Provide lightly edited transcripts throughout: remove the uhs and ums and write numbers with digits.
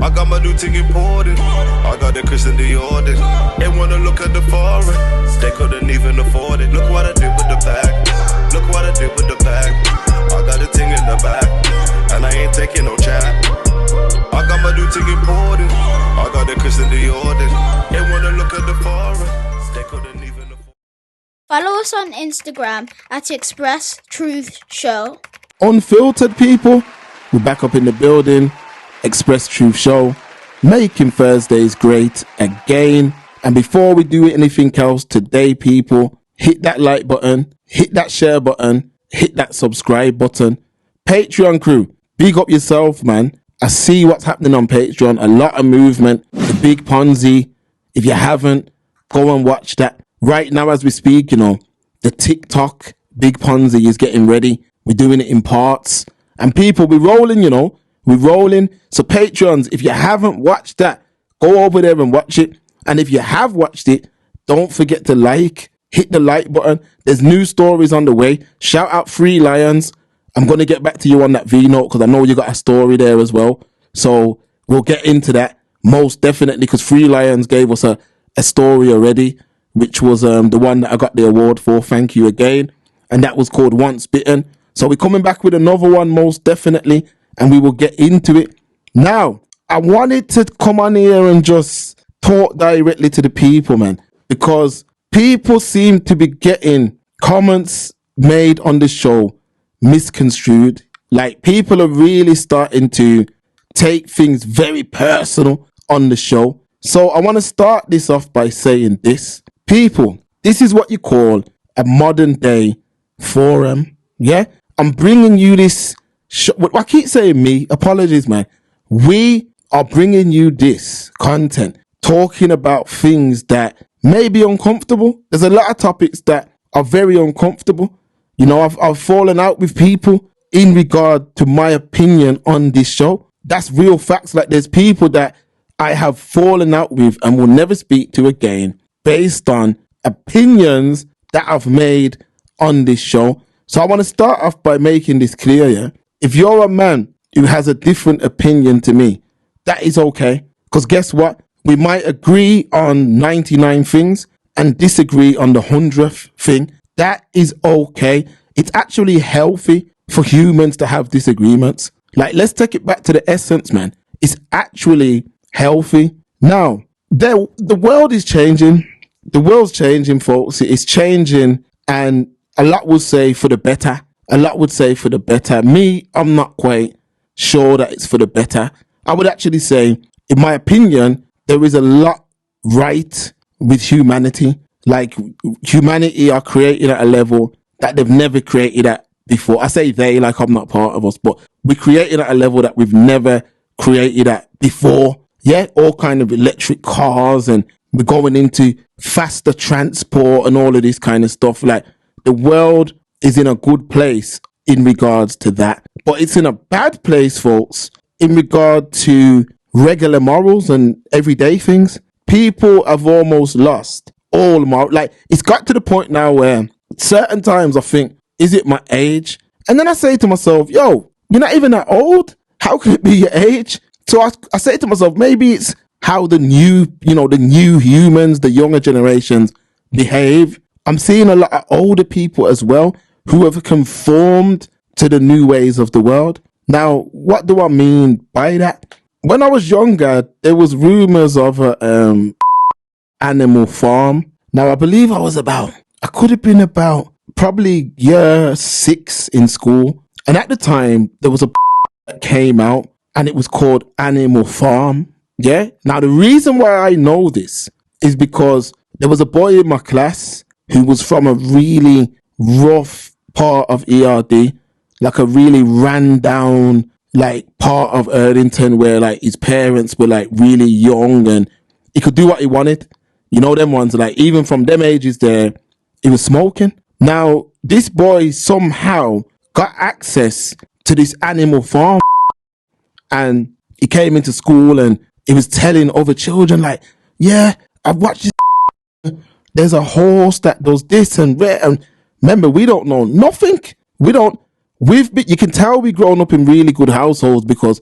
I got my new thing imported. I got the Christian Dior. They wanna look at the foreign. They couldn't even afford it. Look what I did with the bag. Look what I did with the bag. I got a thing in the back, and I ain't taking no chat. I got my new thing imported. I got the Christian Dior. They wanna look at the foreign. They couldn't even afford. Follow us on Instagram at Express Truth Show. Unfiltered people, we're back up in the building. Express Truth Show, making Thursdays great again. And before we do anything else today, people, hit that like button, hit that share button, hit that subscribe button. Patreon crew, big up yourself, man. I see what's happening on Patreon. A lot of movement. The Big Ponzi. If you haven't, go and watch that. Right now as we speak, the TikTok Big Ponzi is getting ready. We're doing it in parts. And people, we're rolling, We're rolling. So Patreons, if you haven't watched that, go over there and watch it. And if you have watched it, don't forget to hit the like button. There's new stories on the way. Shout out Free Lions. I'm going to get back to you on that V-Note because I know you got a story there as well. So we'll get into that most definitely because Free Lions gave us a story already, which was the one that I got the award for. Thank you again. And that was called Once Bitten. So we're coming back with another one most definitely. And we will get into it. Now, I wanted to come on here and just talk directly to the people, man. Because people seem to be getting comments made on the show misconstrued. Like, people are really starting to take things very personal on the show. So I want to start this off by saying this. People, this is what you call a modern day forum. Yeah? I'm bringing you this. I keep saying me, apologies, man. We are bringing you this content, talking about things that may be uncomfortable. There's a lot of topics that are very uncomfortable. I've fallen out with people in regard to my opinion on this show. That's real facts. Like, there's people that I have fallen out with and will never speak to again based on opinions that I've made on this show. So I want to start off by making this clear, yeah? If you're a man who has a different opinion to me, that is okay. Because guess what? We might agree on 99 things and disagree on the 100th thing. That is okay. It's actually healthy for humans to have disagreements. Like, let's take it back to the essence, man. It's actually healthy. Now, the world is changing. The world's changing, folks. It's changing. And a lot would say for the better. A lot would say for the better. Me, I'm not quite sure that it's for the better. I would actually say, in my opinion, there is a lot right with humanity. Like, humanity are created at a level that they've never created at before. I say they, like I'm not part of us, but we're created at a level that we've never created at before. Yeah, all kind of electric cars, and we're going into faster transport and all of this kind of stuff. Like, the world is in a good place in regards to that. But it's in a bad place, folks, in regard to regular morals and everyday things. People have almost lost all moral. Like, it's got to the point now where certain times I think, is it my age? And then I say to myself, yo, you're not even that old. How can it be your age? So I say to myself, maybe it's how the new humans, the younger generations behave. I'm seeing a lot of older people as well who have conformed to the new ways of the world. Now, what do I mean by that? When I was younger, there was rumors of a animal farm. Now, I believe I could have been about probably year 6 in school. And at the time, there was a that came out and it was called Animal Farm. Yeah. Now, the reason why I know this is because there was a boy in my class who was from a really rough part of ERD, like a really ran down, like, part of Erdington where, like, his parents were, like, really young and he could do what he wanted. Them ones, like, even from them ages there, he was smoking. Now, this boy somehow got access to this animal farm and he came into school and he was telling other children, like, yeah, I've watched this. There's a horse that does this and that. And remember, we don't know nothing. You can tell we've grown up in really good households because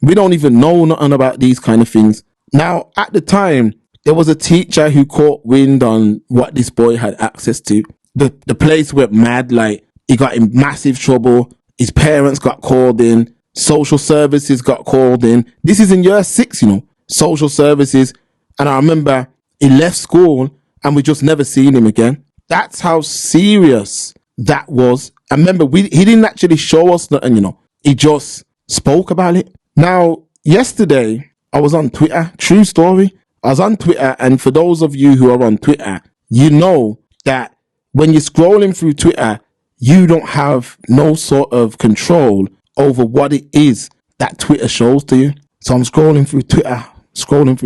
We don't even know nothing about these kind of things. Now, at the time, there was a teacher who caught wind on what this boy had access to. The place went mad, like he got in massive trouble. His parents got called in. Social services got called in. This is in year 6, social services. And I remember he left school and we just never seen him again. That's how serious that was. I remember he didn't actually show us nothing, He just spoke about it. Now, yesterday, I was on Twitter. True story. I was on Twitter, and for those of you who are on Twitter, you know that when you're scrolling through Twitter, you don't have no sort of control over what it is that Twitter shows to you. So I'm scrolling through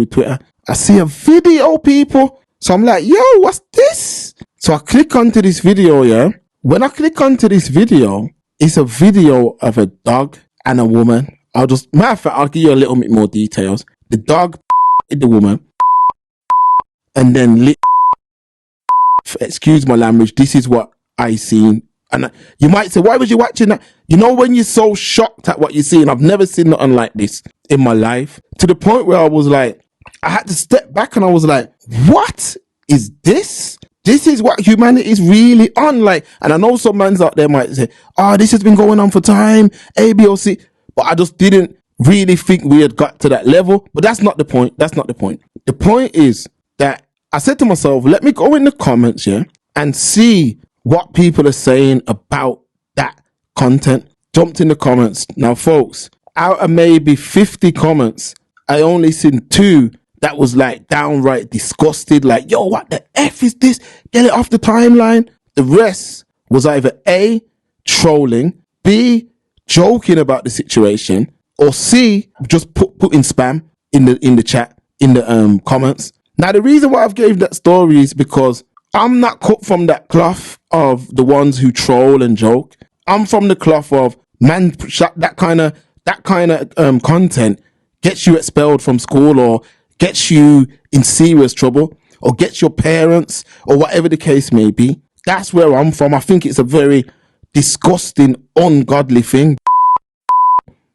Twitter. I see a video, people. So I'm like, yo, what's this? So I click onto this video, yeah? When I click onto this video, it's a video of a dog and a woman. Matter of fact, I'll give you a little bit more details. The dog the woman and then excuse my language, this is what I seen. And you might say, why was you watching that? When you're so shocked at what you see, and I've never seen nothing like this in my life, to the point where I was like, I had to step back and I was like, what is this? This is what humanity is really on. Like, and I know some mans out there might say, this has been going on for time, A, B, or C. But I just didn't really think we had got to that level. But that's not the point. The point is that I said to myself, let me go in the comments, yeah, and see what people are saying about that content. Jumped in the comments. Now, folks, out of maybe 50 comments, I only seen 2 that was like downright disgusted, like, yo, what the F is this? Get it off the timeline. The rest was either A, trolling, B, joking about the situation, or C, just putting spam in the chat, in the comments. Now, the reason why I've gave that story is because I'm not cut from that cloth of the ones who troll and joke. I'm from the cloth of, man, that kind of content gets you expelled from school, or gets you in serious trouble, or gets your parents, or whatever the case may be. That's where I'm from. I think it's a very disgusting, ungodly thing,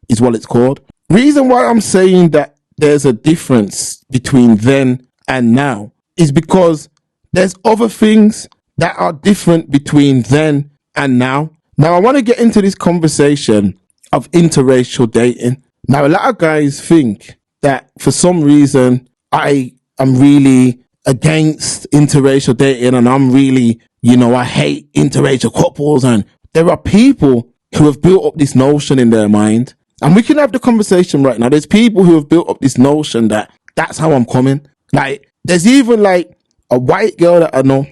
is what it's called. Reason why I'm saying that there's a difference between then and now is because there's other things that are different between then and now. Now, I want to get into this conversation of interracial dating. Now, a lot of guys think that for some reason I am really against interracial dating, and I'm really, I hate interracial couples. And there are people who have built up this notion in their mind, and we can have the conversation right now. There's people who have built up this notion that that's how I'm coming. Like, there's even like a white girl that I know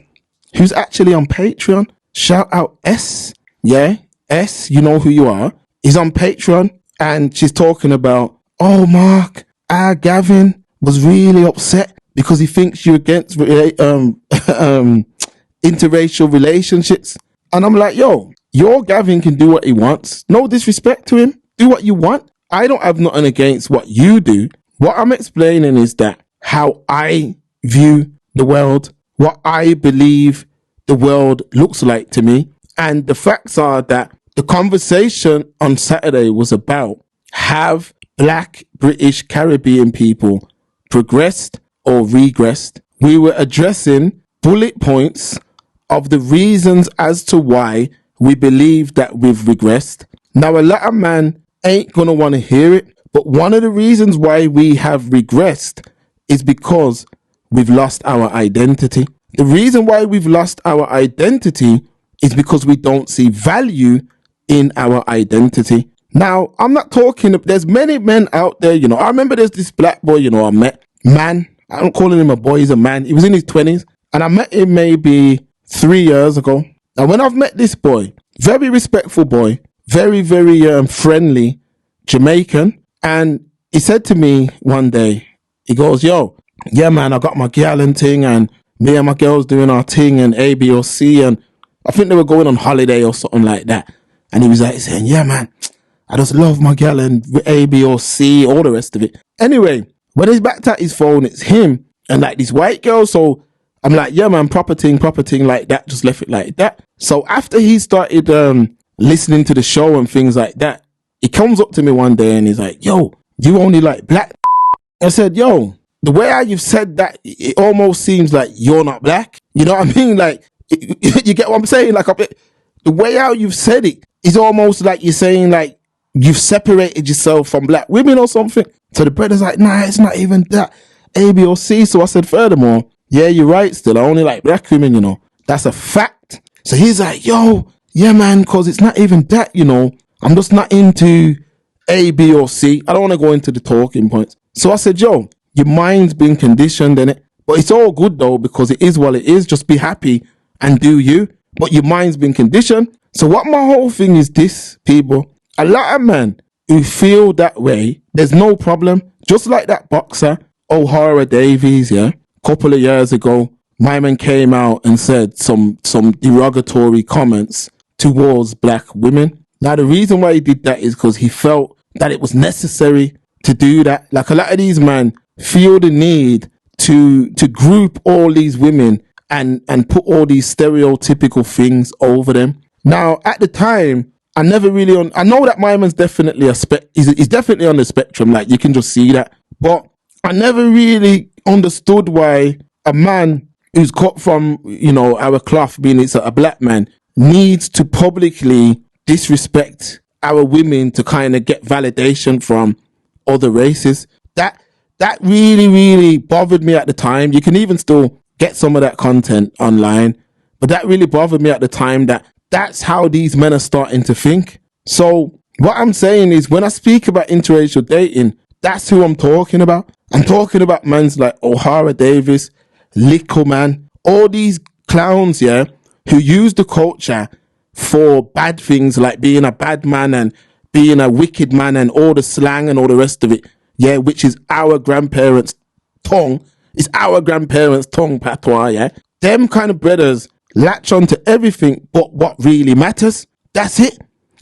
who's actually on Patreon. Shout out S. Yeah, S, you know who you are. He's on Patreon, and she's talking about, oh, Mark, Gavin was really upset because he thinks you're against interracial relationships. And I'm like, yo, your Gavin can do what he wants. No disrespect to him. Do what you want. I don't have nothing against what you do. What I'm explaining is that how I view the world, what I believe the world looks like to me. And the facts are that the conversation on Saturday was about, have Black, British, Caribbean people progressed or regressed? We were addressing bullet points of the reasons as to why we believe that we've regressed. Now, a lot of man ain't going to want to hear it, but one of the reasons why we have regressed is because we've lost our identity. The reason why we've lost our identity is because we don't see value in our identity. Now, I'm not talking, there's many men out there, I remember there's this black boy, I met, man, I'm calling him a boy, he's a man. He was in his 20s, and I met him maybe 3 years ago. Now, when I've met this boy, very respectful boy, very, very friendly, Jamaican, and he said to me one day, he goes, yo, yeah, man, I got my gal and thing, and me and my girls doing our thing, and A, B, or C, and I think they were going on holiday or something like that. And he was like saying, yeah, man, I just love my gal and A, B, or C, all the rest of it. Anyway, when he's back at his phone, it's him and like this white girl. So I'm like, yeah, man, proper thing like that. Just left it like that. So after he started listening to the show and things like that, he comes up to me one day and he's like, yo, you only like black. I said, yo, the way how you've said that, it almost seems like you're not black. You know what I mean? Like, you get what I'm saying? Like, the way how you've said it is almost like you're saying like you've separated yourself from black women or something. So the brother's like, nah, it's not even that A, B, or C. So I said, furthermore, yeah, you're right still. I only like black women, you know. That's a fact. So he's like, yo, yeah, man, because it's not even that, you know. I'm just not into A, B, or C. I don't want to go into the talking points. So I said, yo, your mind's been conditioned in it. But it's all good though, because it is what it is. Just be happy and do you. But your mind's been conditioned. So what my whole thing is this, people. A lot of men who feel that way, there's no problem. Just like that boxer, O'Hara Davies, yeah. A couple of years ago, my man came out and said some derogatory comments towards black women. Now, the reason why he did that is because he felt that it was necessary to do that. Like, a lot of these men feel the need to group all these women and put all these stereotypical things over them. Now, at the time, I never really I know that my man's definitely he's definitely on the spectrum. Like, you can just see that. But I never really understood why a man who's cut from, you know, our cloth, being it's a black man, needs to publicly disrespect our women to kind of get validation from other races. That really, really bothered me at the time. You can even still get some of that content online, but that really bothered me at the time that that's how these men are starting to think. So what I'm saying is, when I speak about interracial dating, that's who I'm talking about. I'm talking about men's like O'Hara Davis, Lickle Man, all these clowns, yeah, who use the culture for bad things like being a bad man and being a wicked man and all the slang and all the rest of it, yeah, which is our grandparents' tongue. It's our grandparents' tongue, patois, yeah. Them kind of brothers latch onto everything but what really matters. That's it.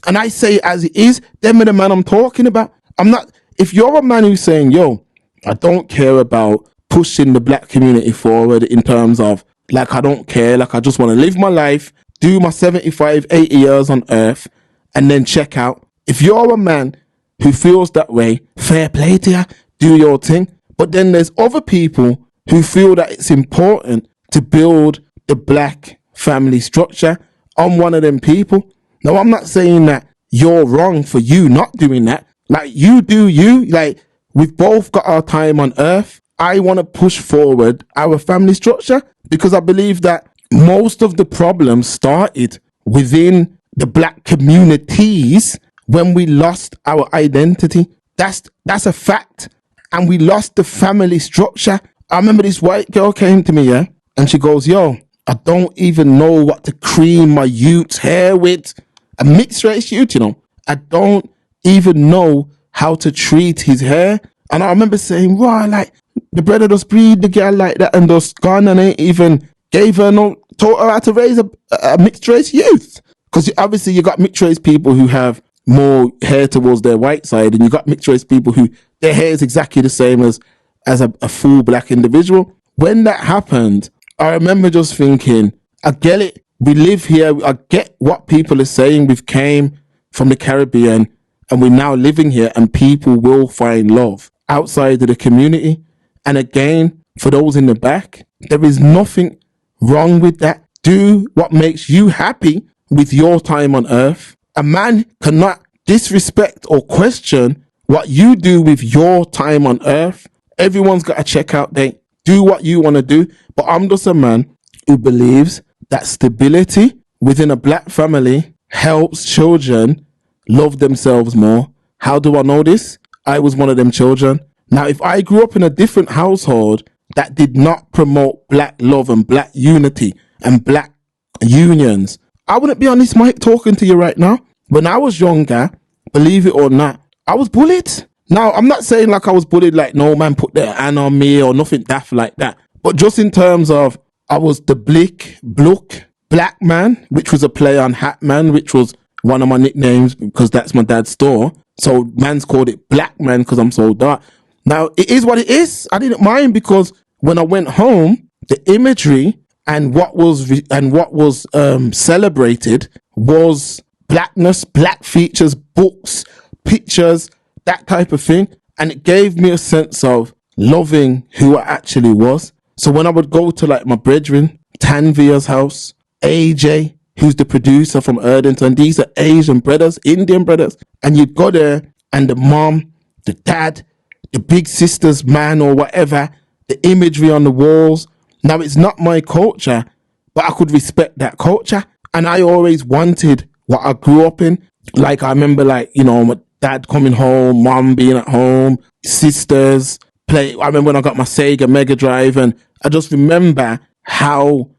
And I say it as it is. Them are the man I'm talking about. I'm not, if you're a man who's saying, yo, I don't care about pushing the black community forward in terms of, like, I don't care, like, I just want to live my life, do my 75, 80 years on earth, and then check out. If you're a man who feels that way, fair play to you, do your thing. But then there's other people who feel that it's important to build the black family structure. I'm one of them people. Now, I'm not saying that you're wrong for you not doing that. Like, you do you. Like, we've both got our time on earth. I want to push forward our family structure because I believe that most of the problems started within the black communities when we lost our identity. That's a fact. And we lost the family structure. I remember this white girl came to me, yeah, and she goes, yo, I don't even know what to cream my youth's hair with. A mixed race youth, you know. I don't even know how to treat his hair. And I remember saying, wow, like, the brother just breed the girl like that and just gone and ain't even gave her taught her how to raise a mixed race youth. Because obviously you got mixed race people who have more hair towards their white side, and you got mixed race people who their hair is exactly the same as a full black individual. When that happened, I remember just thinking, I get it. We live here. I get what people are saying. We've came from the Caribbean and we're now living here, and people will find love outside of the community. And again, for those in the back, there is nothing wrong with that. Do what makes you happy with your time on earth. A man cannot disrespect or question what you do with your time on earth. Everyone's got a checkout date. Do what you want to do. But I'm just a man who believes that stability within a black family helps children love themselves more. How do I know this? I was one of them children. Now, if I grew up in a different household that did not promote black love and black unity and black unions, I wouldn't be on this mic talking to you right now. When I was younger, believe it or not, I was bullied. Now, I'm not saying like I was bullied like no man put their hand on me or nothing daft like that. But just in terms of, I was the Blook Black Man, which was a play on Hat Man, which was one of my nicknames because that's my dad's store. So man's called it Black Man because I'm so dark. Now, it is what it is. I didn't mind because when I went home, the imagery and what was celebrated was blackness, black features, books, pictures, that type of thing. And it gave me a sense of loving who I actually was. So when I would go to like my brethren, Tanvia's house, AJ, who's the producer from Erdington, these are Asian brothers, Indian brothers, and you'd go there and the mom, the dad, the big sister's man or whatever, the imagery on the walls. Now it's not my culture, but I could respect that culture. And I always wanted what I grew up in. Like I remember like, you know, my dad coming home, mom being at home, sisters play. I remember when I got my Sega Mega Drive, and I just remember how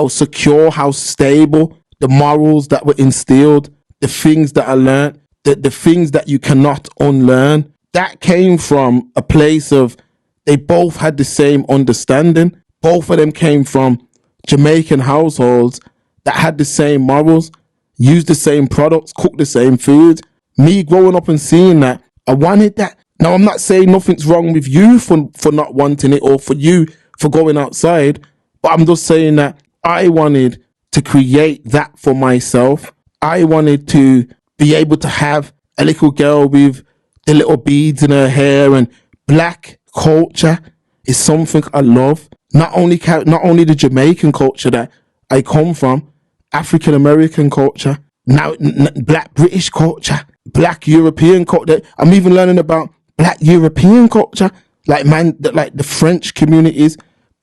secure, how stable the morals that were instilled, the things that I learned, the things that you cannot unlearn. That came from a place of they both had the same understanding. Both of them came from Jamaican households that had the same morals, used the same products, cooked the same food. Me growing up and seeing that, I wanted that. Now, I'm not saying nothing's wrong with you for not wanting it or for you for going outside, but I'm just saying that I wanted to create that for myself. I wanted to be able to have a little girl with the little beads in her hair, and black culture is something I love. Not only the Jamaican culture that I come from, African American culture, now black British culture, black European culture. I'm even learning about black European culture, like the French communities,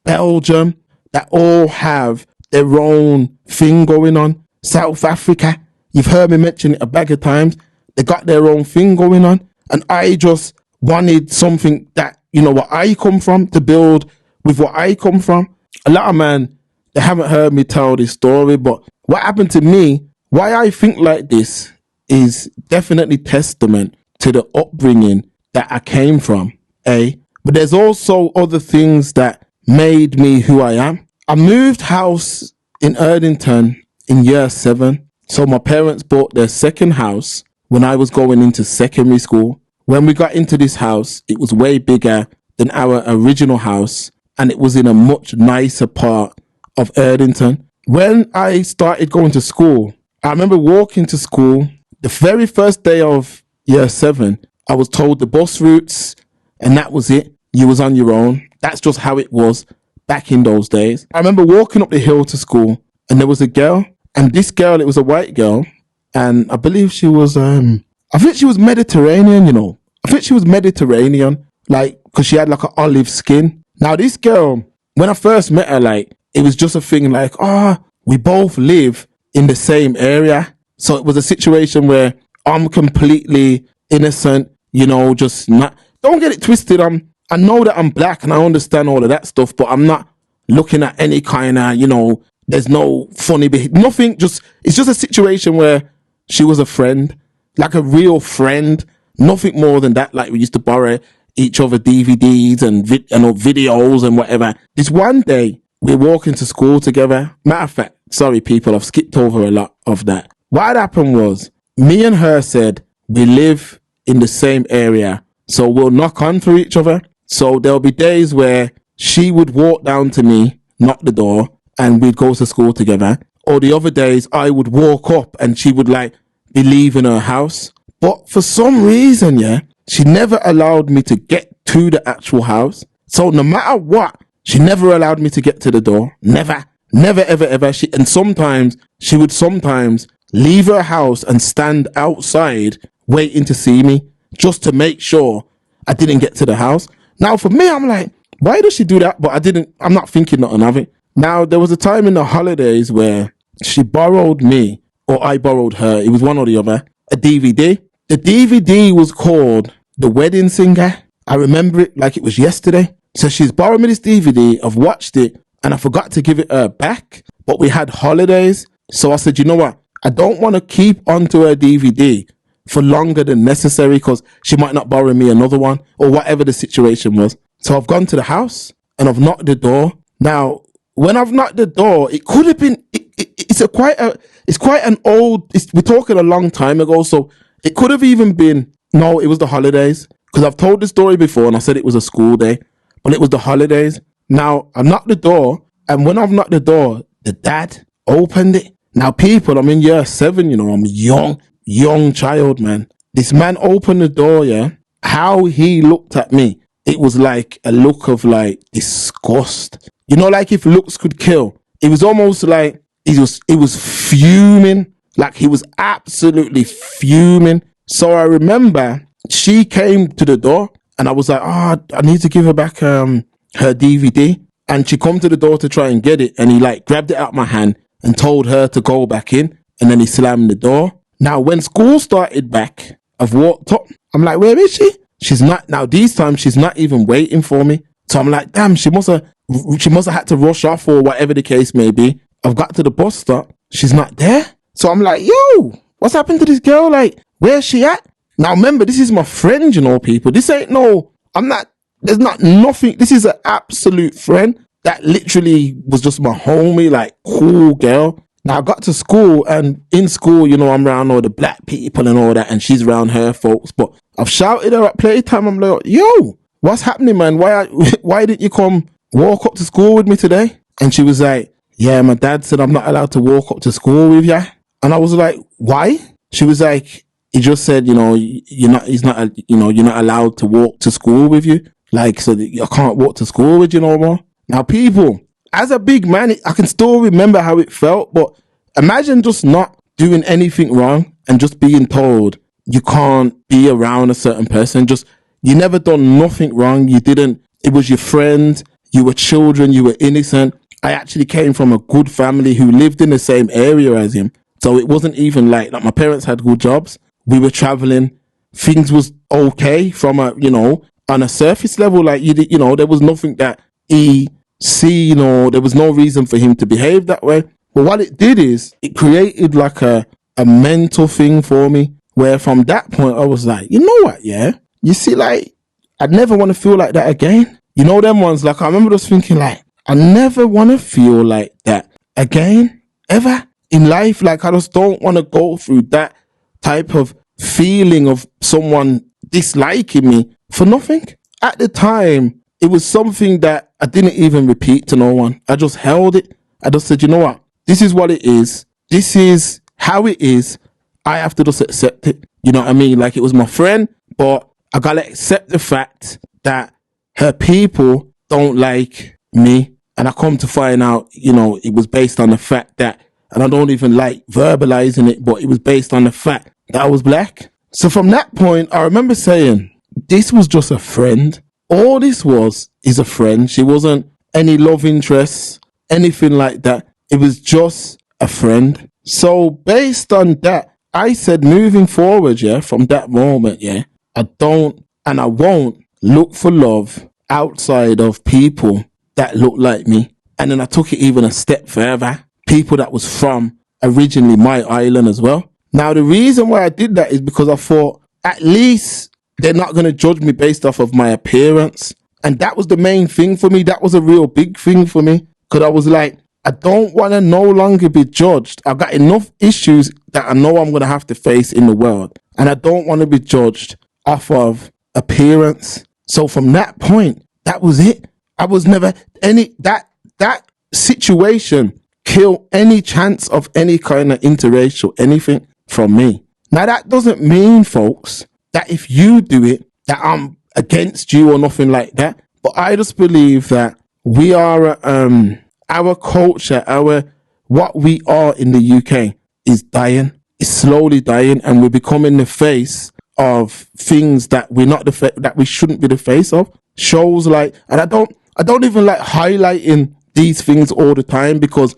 Belgium, that all have their own thing going on. South Africa, you've heard me mention it a bag of times. They got their own thing going on, and I just wanted something that, you know, what I come from, to build with what I come from. A lot of man, they haven't heard me tell this story, but what happened to me, why I think like this, is definitely testament to the upbringing that I came from, but there's also other things that made me who I am. I moved house in Erdington in year 7. So my parents bought their second house when I was going into secondary school. When we got into this house, it was way bigger than our original house, and it was in a much nicer part of Erdington. When I started going to school, I remember walking to school. The very first day of year 7, I was told the bus routes, and that was it. You was on your own. That's just how it was back in those days. I remember walking up the hill to school, and there was a girl, and this girl, it was a white girl, and I believe she was, I think she was Mediterranean, you know. I think she was Mediterranean, like, because she had like an olive skin. Now, this girl, when I first met her, like, it was just a thing like, we both live in the same area. So it was a situation where I'm completely innocent, you know, just not, don't get it twisted. I know that I'm black and I understand all of that stuff, but I'm not looking at any kind of, you know, there's no funny behavior, nothing, it's just a situation where she was a friend, like a real friend, nothing more than that. Like we used to borrow each other DVDs and videos and whatever. This one day, we're walking to school together. Matter of fact, sorry people, I've skipped over a lot of that. What happened was, me and her said, we live in the same area, so we'll knock on for each other. So there'll be days where she would walk down to me, knock the door, and we'd go to school together. Or the other days, I would walk up and she would like be leaving her house. But for some reason, she never allowed me to get to the actual house. So no matter what, she never allowed me to get to the door. Never, ever, ever. And sometimes she would leave her house and stand outside waiting to see me, just to make sure I didn't get to the house. Now for me, I'm like, why does she do that? But I'm not thinking nothing of it. Now there was a time in the holidays where she borrowed me, or I borrowed her, it was one or the other, a DVD. The DVD was called The Wedding Singer. I remember it like it was yesterday. So she's borrowed me this DVD, I've watched it, and I forgot to give it her back, but we had holidays. So I said, you know what? I don't want to keep onto her DVD for longer than necessary, because she might not borrow me another one, or whatever the situation was. So I've gone to the house and I've knocked the door. Now, when I've knocked the door, it could have been, we're talking a long time ago, so it could have even been, no, it was the holidays, because I've told the story before and I said it was a school day, but it was the holidays. Now, I knocked the door, and when I've knocked the door, the dad opened it. Now, people, I'm in year 7, you know, I'm a young child, man. This man opened the door, how he looked at me, it was like a look of like disgust. You know, like if looks could kill. It was almost like he was fuming. Like he was absolutely fuming. So I remember she came to the door and I was like, I need to give her back her DVD. And she come to the door to try and get it. And he like grabbed it out of my hand and told her to go back in. And then he slammed the door. Now, when school started back, I've walked up. I'm like, where is she? She's not. Now, these times, she's not even waiting for me. So I'm like, damn, she must have had to rush off or whatever the case may be. I've got to the bus stop. She's not there. So I'm like, yo, what's happened to this girl? Like, where's she at? Now, remember, this is my friend, you know, people. This ain't there's not nothing. This is an absolute friend that literally was just my homie, like, cool girl. Now, I got to school, and in school, you know, I'm around all the black people and all that, and she's around her folks. But I've shouted her at playtime. I'm like, yo, what's happening, man? Why didn't you come walk up to school with me today? And she was like, yeah, my dad said I'm not allowed to walk up to school with you. And I was like, why? She was like, he just said, you know, you're not allowed to walk to school with you. Like, so that I can't walk to school with you no more. Now, people, as a big man, I can still remember how it felt, but imagine just not doing anything wrong and just being told you can't be around a certain person. Just, you never done nothing wrong. It was your friend. You were children. You were innocent. I actually came from a good family who lived in the same area as him. So it wasn't even like my parents had good jobs. We were traveling. Things was okay from on a surface level. Like, there was nothing that he seen or there was no reason for him to behave that way. But what it did is it created like a mental thing for me where from that point I was like, you know what? Yeah. You see, like, I'd never want to feel like that again. You know, them ones, like, I remember just thinking like, I never want to feel like that again, ever in life. Like, I just don't want to go through that type of feeling of someone disliking me for nothing. At the time, it was something that I didn't even repeat to no one. I just held it. I just said, you know what? This is what it is. This is how it is. I have to just accept it. You know what I mean? Like, it was my friend, but I gotta accept the fact that her people don't like me. And I come to find out, it was based on the fact that, and I don't even like verbalizing it, but it was based on the fact that I was black. So from that point, I remember saying, this was just a friend. All this is a friend. She wasn't any love interest, anything like that. It was just a friend. So based on that, I said moving forward, from that moment, I don't and I won't look for love outside of people that look like me. And then I took it even a step further. People that was from originally my island as well. Now, the reason why I did that is because I thought at least they're not going to judge me based off of my appearance. And that was the main thing for me. That was a real big thing for me. Because I was like, I don't want to no longer be judged. I've got enough issues that I know I'm going to have to face in the world. And I don't want to be judged off of appearance. So from that point, that was it. I was never that situation killed any chance of any kind of interracial anything from me. Now, that doesn't mean, folks, that if you do it, that I'm against you or nothing like that. But I just believe that we are, our culture, what we are in the UK is dying. It's slowly dying, and we're becoming the face of things that we're not that we shouldn't be the face of. Shows like, and I don't even like highlighting these things all the time because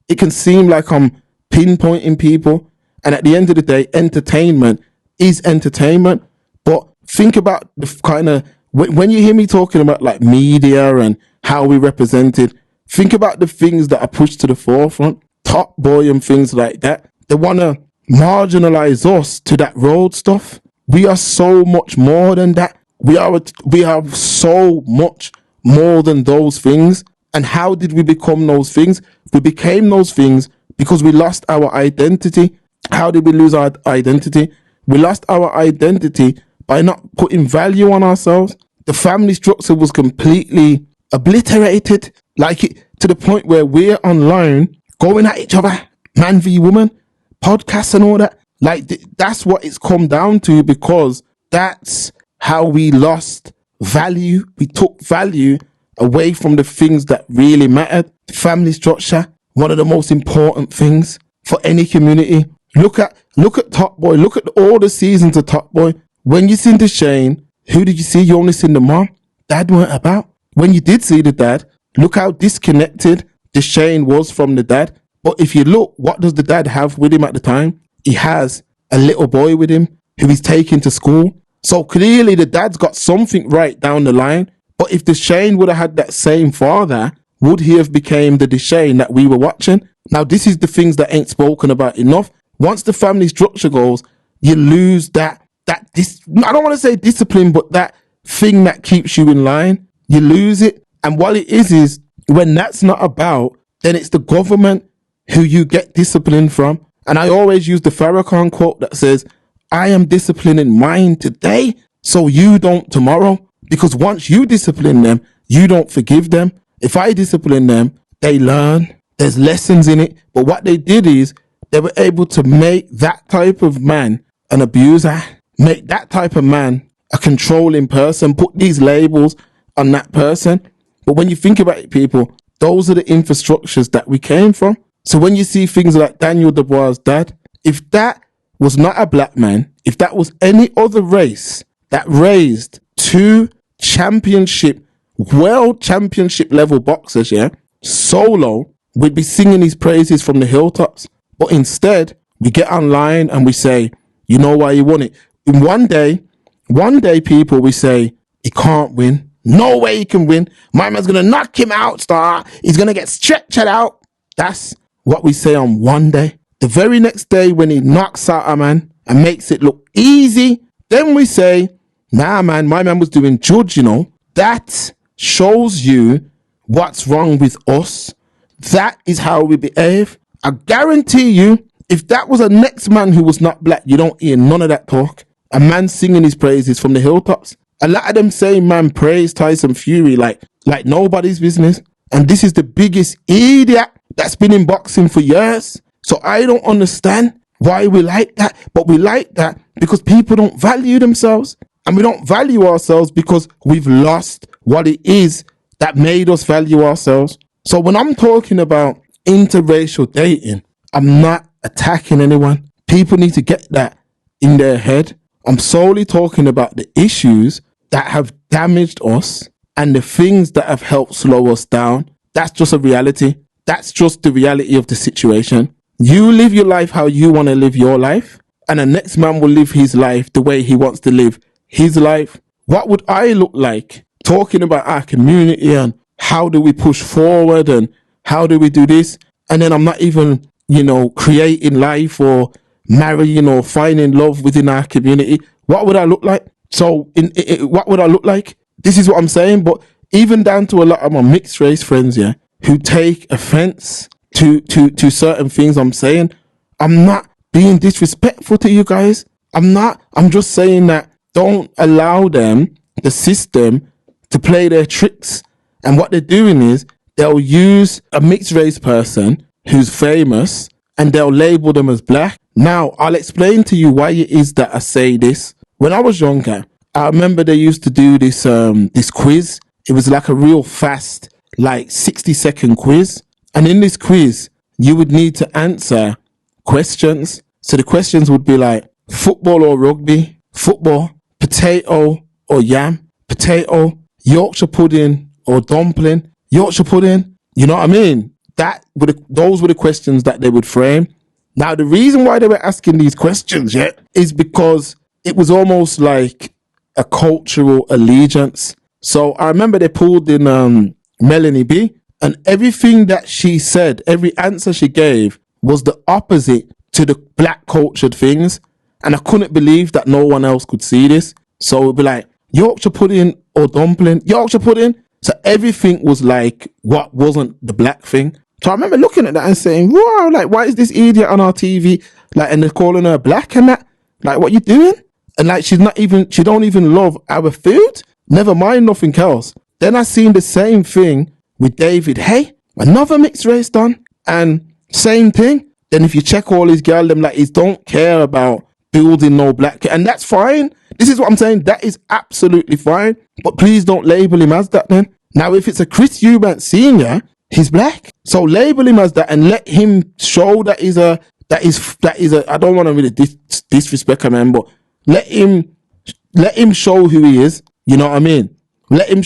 it can seem like I'm pinpointing people. And at the end of the day, entertainment is entertainment. But think about the kind of, when you hear me talking about like media and how we represented, think about the things that are pushed to the forefront, Top Boy and things like that. They want to marginalize us to that road stuff. We are so much more than that. We are so much more than those things. And how did we become those things? We became those things because we lost our identity. How did we lose our identity? We lost our identity by not putting value on ourselves. The family structure was completely obliterated, to the point where we're online going at each other, man v woman, podcasts and all that. That's what it's come down to, because that's how we lost value. We took value away from the things that really mattered. Family structure, one of the most important things for any community. Look at Top Boy. Look at all the seasons of Top Boy. When you seen the Shane, who did you see? You only seen the mom. Dad weren't about. When you did see the dad, look how disconnected the Shane was from the dad. But if you look, what does the dad have with him at the time? He has a little boy with him who he's taking to school. So clearly the dad's got something right down the line. But if the Shane would have had that same father, would he have became the Deshane that we were watching? Now, this is the things that ain't spoken about enough. Once the family structure goes, you lose I don't want to say discipline, but that thing that keeps you in line, you lose it. And what it is when that's not about, then it's the government who you get discipline from. And I always use the Farrakhan quote that says, I am disciplining mine today, so you don't tomorrow. Because once you discipline them, you don't forgive them. If I discipline them, they learn. There's lessons in it. But what they did is they were able to make that type of man an abuser, make that type of man a controlling person, put these labels on that person. But when you think about it, people, those are the infrastructures that we came from. So when you see things like Daniel Dubois' dad, if that was not a black man, if that was any other race that raised two world championship level boxers, solo, we'd be singing his praises from the hilltops. But instead, we get online and we say, you know why he won it? In one day, people, we say, he can't win. No way he can win. My man's going to knock him out, star. He's going to get stretched out. That's what we say on one day. The very next day, when he knocks out a man and makes it look easy, then we say, nah, man, my man was doing judge, That shows you what's wrong with us. That is how we behave. I guarantee you, if that was a next man who was not black, you don't hear none of that talk. A man singing his praises from the hilltops. A lot of them say, man, praise Tyson Fury like nobody's business. And this is the biggest idiot that's been in boxing for years. So I don't understand why we like that. But we like that because people don't value themselves. And we don't value ourselves because we've lost what it is that made us value ourselves. So when I'm talking about interracial dating, I'm not attacking anyone. People need to get that in their head. I'm solely talking about the issues that have damaged us and the things that have helped slow us down. That's just a reality. That's just the reality of the situation. You live your life how you want to live your life, and the next man will live his life the way he wants to live his life. What would I look like talking about our community and how do we push forward and how do we do this? And then I'm not even, creating life or marrying or finding love within our community. What would I look like? So what would I look like? This is what I'm saying. But even down to a lot of my mixed race friends, who take offense to certain things I'm saying, I'm not being disrespectful to you guys. I'm just saying that don't allow the system to play their tricks. And what they're doing is they'll use a mixed race person who's famous and they'll label them as black. Now, I'll explain to you why it is that I say this. When I was younger, I remember they used to do this quiz. It was like a real fast, 60-second quiz. And in this quiz, you would need to answer questions. So the questions would be like football or rugby, football, potato or yam, potato, Yorkshire pudding or dumpling, Yorkshire pudding. You know what I mean? Those were the questions that they would frame. Now, the reason why they were asking these questions, is because it was almost like a cultural allegiance. So I remember they pulled in Melanie B, and everything that she said, every answer she gave was the opposite to the black cultured things. And I couldn't believe that no one else could see this. So it would be like Yorkshire pudding or dumpling, Yorkshire pudding. So everything was like what wasn't the black thing. So I remember looking at that and saying, wow, why is this idiot on our TV? And they're calling her black and that. What you doing? And she don't even love our food. Never mind nothing else. Then I seen the same thing with David. Hey, another mixed race done. And same thing. Then if you check all his girl, them he don't care about building no black. And that's fine. This is what I'm saying. That is absolutely fine. But please don't label him as that then. Now, if it's a Chris Eubank Sr., he's black. So label him as that and let him show that is a, I don't want to really disrespect a man, but let him show who he is. You know what I mean? Let him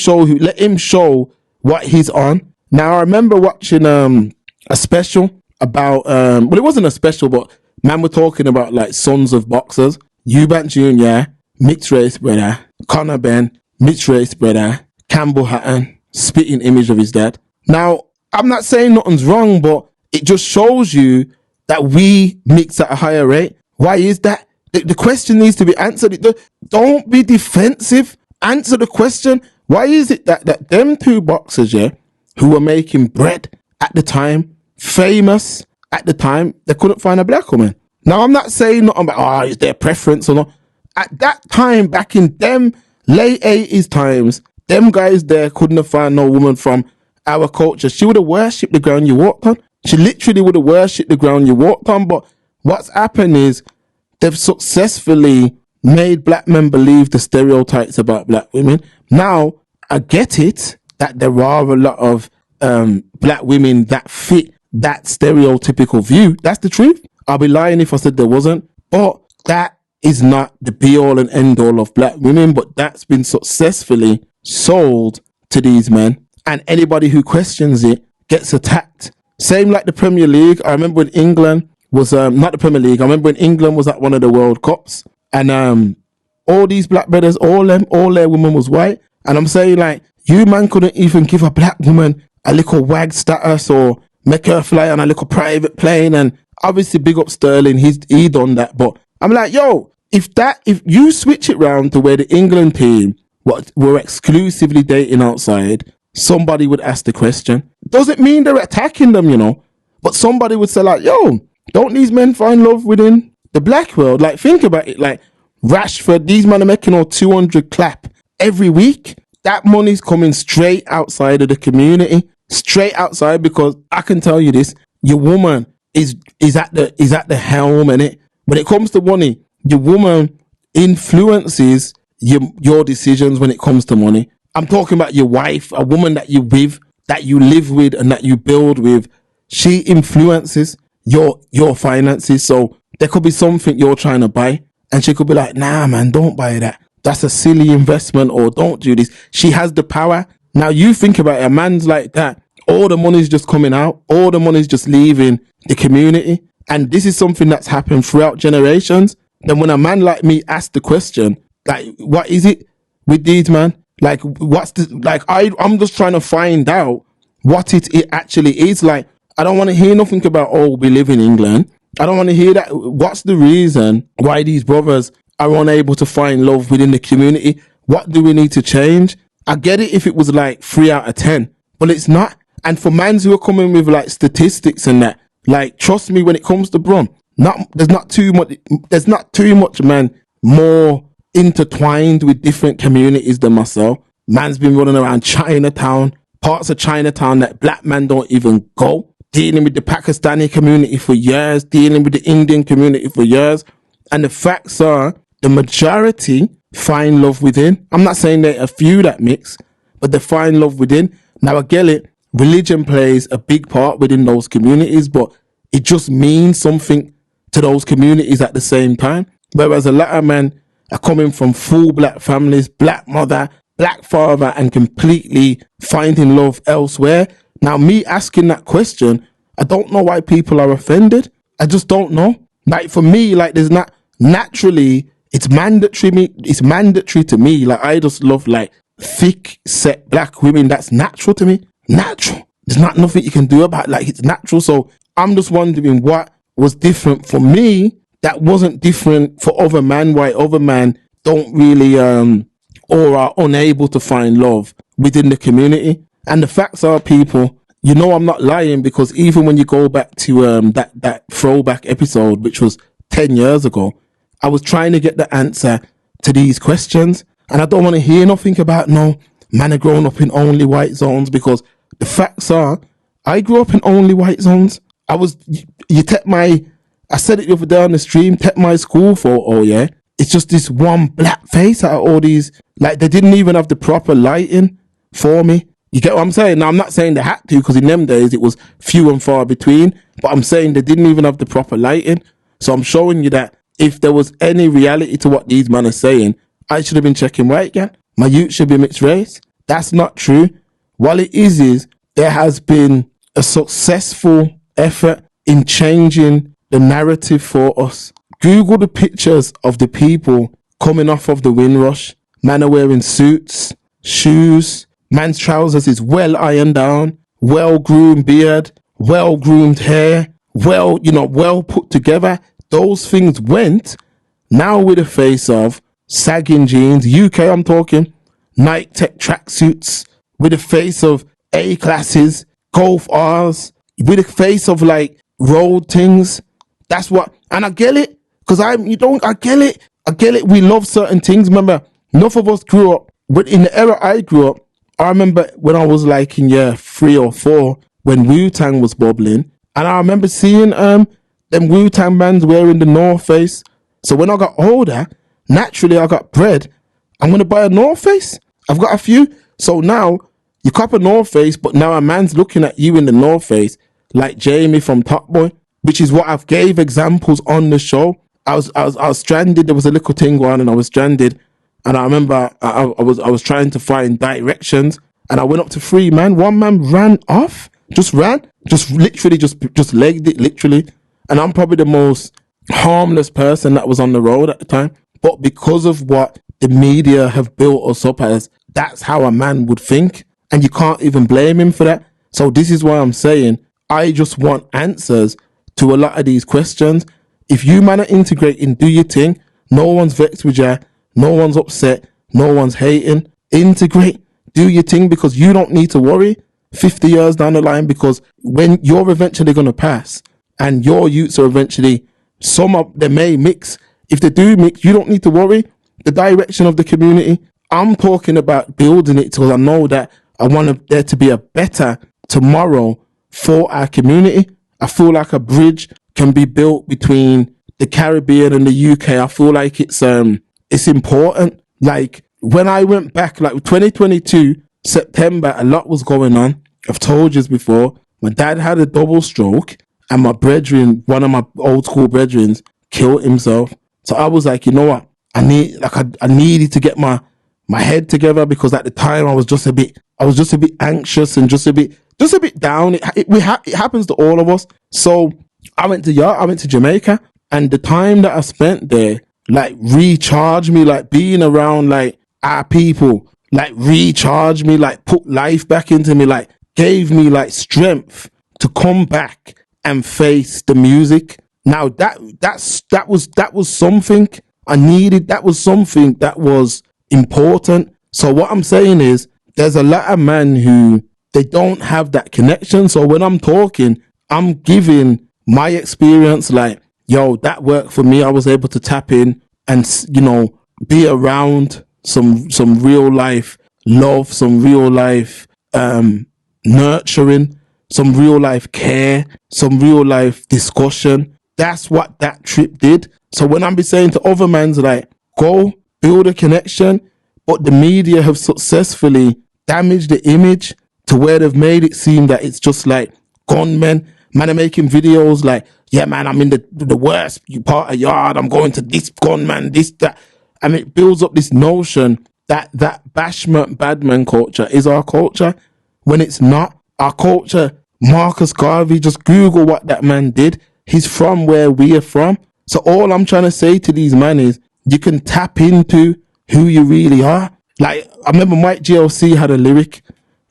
show what he's on. Now, I remember watching a special about, well, it wasn't a special, but man, we're talking about like sons of boxers. Eubank Jr., mixed race brother. Conor Ben, mixed race brother. Campbell Hatton, spitting image of his dad. Now, I'm not saying nothing's wrong, but it just shows you that we mix at a higher rate. Why is that? The question needs to be answered. Don't be defensive. Answer the question. Why is it that them two boxers, yeah, who were making bread at the time, famous at the time, they couldn't find a black woman? Now, I'm not saying nothing about, is their preference or not. At that time, back in them late 80s times, them guys there couldn't have found no woman from our culture. She would have worshipped the ground you walked on. She literally would have worshipped the ground you walked on. But what's happened is they've successfully made black men believe the stereotypes about black women. Now, I get it that there are a lot of black women that fit that stereotypical view. That's the truth. I'll be lying if I said there wasn't. But that is not the be all and end all of black women. But that's been successfully sold to these men. And anybody who questions it gets attacked. Same like the Premier League. I remember when England was, not the Premier League, I remember when England was at one of the World Cups. And all these black brothers, all their women was white. And I'm saying, like, you man couldn't even give a black woman a little wag status or make her fly on a little private plane. And obviously big up Sterling, he done that. But I'm like, yo, if you switch it round to where the England team were exclusively dating outside, somebody would ask the question. Doesn't mean they're attacking them, you know. But somebody would say like, yo, don't these men find love within the black world? Like, think about it. Like, Rashford, these men are making all 200 clap every week. That money's coming straight outside of the community. Straight outside, because I can tell you this, your woman is at the helm, innit? When it comes to money, your woman influences your decisions when it comes to money. I'm talking about your wife, a woman that you live with and that you build with. She influences your finances. So there could be something you're trying to buy and she could be like, nah, man, don't buy that. That's a silly investment, or don't do this. She has the power. Now you think about it, a man's like that. All the money's just coming out. All the money's just leaving the community. And this is something that's happened throughout generations. Then when a man like me asks the question, like, what is it with these man? Like, I'm just trying to find out what it actually is. Like, I don't want to hear nothing about, oh, we live in England. I don't want to hear that. What's the reason why these brothers are unable to find love within the community? What do we need to change? I get it if it was like 3 out of 10, but it's not. And for mans who are coming with like statistics and that, like, trust me, when it comes to Brum, there's not too much, man, more intertwined with different communities than myself. Man's been running around Chinatown, parts of Chinatown that black man don't even go, dealing with the Pakistani community for years, dealing with the Indian community for years. And the facts are, the majority find love within. I'm not saying there are a few that mix, but they find love within. Now, I get it. Religion plays a big part within those communities, but it just means something to those communities at the same time. Whereas a lot of men are coming from full black families, black mother, black father, and completely finding love elsewhere. Now, me asking that question, I don't know why people are offended. I just don't know. Like, for me, like, there's not naturally, it's mandatory to me. Like, I just love like thick set black women. That's natural to me. Natural. There's not nothing you can do about it. Like, it's natural. So I'm just wondering what was different for me that wasn't different for other men, why other men don't really or are unable to find love within the community. And the facts are, people, you know I'm not lying, because even when you go back to that throwback episode, which was 10 years ago, I was trying to get the answer to these questions. And I don't want to hear nothing about no man are growing up in only white zones, because the facts are, I grew up in only white zones. I said it the other day on the stream, take my school photo, yeah. it's just this one black face out of all these. Like, they didn't even have the proper lighting for me. You get what I'm saying? Now, I'm not saying they had to, because in them days it was few and far between, but I'm saying they didn't even have the proper lighting. So I'm showing you that if there was any reality to what these men are saying, I should have been checking white again. My youth should be mixed race. That's not true. What it is there has been a successful effort in changing the narrative for us. Google the pictures of the people coming off of the Windrush. Man are wearing suits, shoes. Man's trousers is well ironed down, well-groomed beard, well-groomed hair, well put together. Those things went. Now with the face of sagging jeans, UK I'm talking, Nike Tech tracksuits, with the face of A classes, Golf R's, with the face of like road things. That's what, and I get it, because I get it. We love certain things. Remember, enough of us grew up, but in the era I grew up, I remember when I was like in year 3 or 4, when Wu-Tang was bubbling, and I remember seeing them Wu-Tang bands wearing the North Face. So when I got older, naturally I got bread. I'm going to buy a North Face. I've got a few. So now you cop a North Face, but now a man's looking at you in the North Face like Jamie from Top Boy, which is what I've gave examples on the show. I was stranded. There was a little thing going on, and I was stranded. And I remember I was trying to find directions, and I went up to 3 men. One man ran off, just legged it, literally. And I'm probably the most harmless person that was on the road at the time. But because of what the media have built us up as, that's how a man would think. And you can't even blame him for that. So this is why I'm saying I just want answers to a lot of these questions. If you man are integrating, do your thing. No one's vexed with you. No one's upset. No one's hating. Integrate. Do your thing, because you don't need to worry 50 years down the line, because when you're eventually going to pass and your youths are eventually, some of them may mix. If they do mix, you don't need to worry the direction of the community. I'm talking about building it, because I know that I want there to be a better tomorrow for our community. I feel like a bridge can be built between the Caribbean and the UK. I feel like it's important. Like when I went back, like 2022, September, a lot was going on. I've told you before, my dad had a double stroke, and my brethren, one of my old school brethren, killed himself. So I was like, you know what? I needed to get my head together, because at the time I was just a bit anxious and just a bit down. It happens to all of us. So I went to Jamaica, and the time that I spent there, like, recharged me, like being around like our people, like recharged me, like put life back into me, like gave me like strength to come back and face the music. Now that was something I needed. That was something that was important. So what I'm saying is, there's a lot of men who, they don't have that connection. So when I'm talking, I'm giving my experience, like, yo, that worked for me. I was able to tap in and, be around some real life love, some real life nurturing, some real life care, some real life discussion. That's what that trip did. So when I'm be saying to other mans, like, go build a connection, but the media have successfully damaged the image to where they've made it seem that it's just like gunmen. Man are making videos like, yeah, man, I'm in the worst part of yard. I'm going to this gunman, this, that. And it builds up this notion that bashment, badman culture is our culture, when it's not. Our culture, Marcus Garvey, just Google what that man did. He's from where we are from. So all I'm trying to say to these men is, you can tap into who you really are. Like, I remember Mike GLC had a lyric.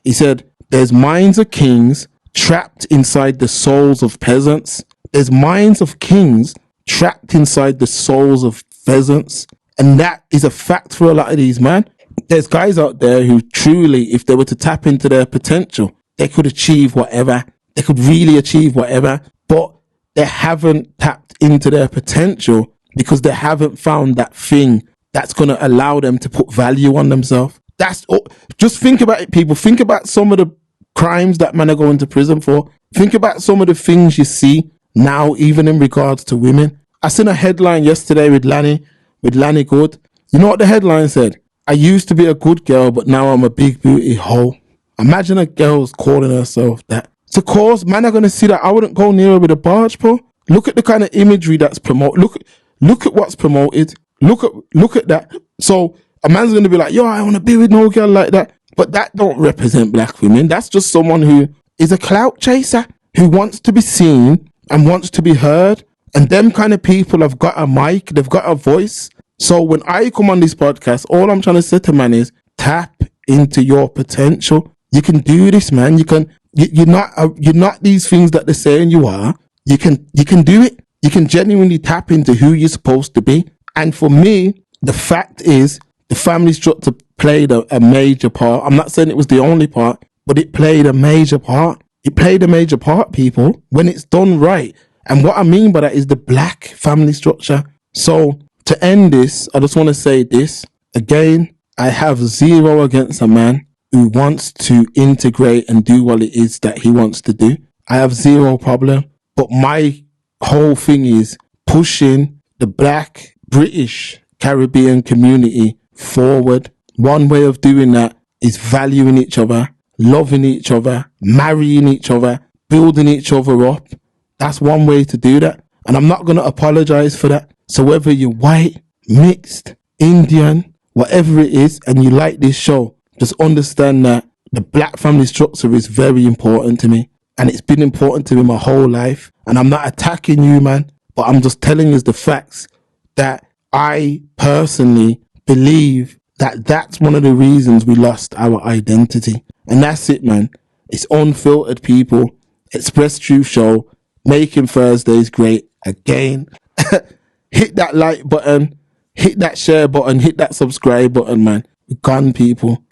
He said, there's minds of kings trapped inside the souls of peasants. There's minds of kings trapped inside the souls of pheasants. And that is a fact for a lot of these men. There's guys out there who truly, if they were to tap into their potential, they could achieve whatever. They could really achieve whatever. But they haven't tapped into their potential because they haven't found that thing that's going to allow them to put value on themselves. That's all. Just think about it, people. Think about some of the crimes that men are going to prison for. Think about some of the things you see now, even in regards to women. I seen a headline yesterday with Lanny with Lanny Good. You know what the headline said? I used to be a good girl, but now I'm a big booty hoe. Imagine a girl's calling herself that. So, of course, man are going to see that. I wouldn't go near her with a barge pole. Look at the kind of imagery that's promoted. Look at what's promoted. Look at that. So a man's going to be like, yo, I want to be with no girl like that. But that don't represent black women. That's just someone who is a clout chaser, who wants to be seen and wants to be heard. And them kind of people have got a mic, they've got a voice. So when I come on this podcast, all I'm trying to say to man is tap into your potential. You can do this, man. You're not these things that they're saying you are. You can do it. You can genuinely tap into who you're supposed to be. And for me, the fact is the family structure played a major part. I'm not saying it was the only part, but it played a major part. It played a major part, people, when it's done right. And what I mean by that is the black family structure. So to end this, I just want to say this. Again, I have zero against a man who wants to integrate and do what it is that he wants to do. I have zero problem. But my whole thing is pushing the black, British, Caribbean community forward. One way of doing that is valuing each other, loving each other, marrying each other, building each other up. That's one way to do that. And I'm not going to apologize for that. So whether you're white, mixed, Indian, whatever it is, and you like this show, just understand that the black family structure is very important to me. And it's been important to me my whole life. And I'm not attacking you, man, but I'm just telling you the facts that I personally believe that that's one of the reasons we lost our identity. And that's it, man. It's Unfiltered, people. Express Truth Show. Making Thursdays great again. Hit that like button. Hit that share button. Hit that subscribe button, man. We're gone, people.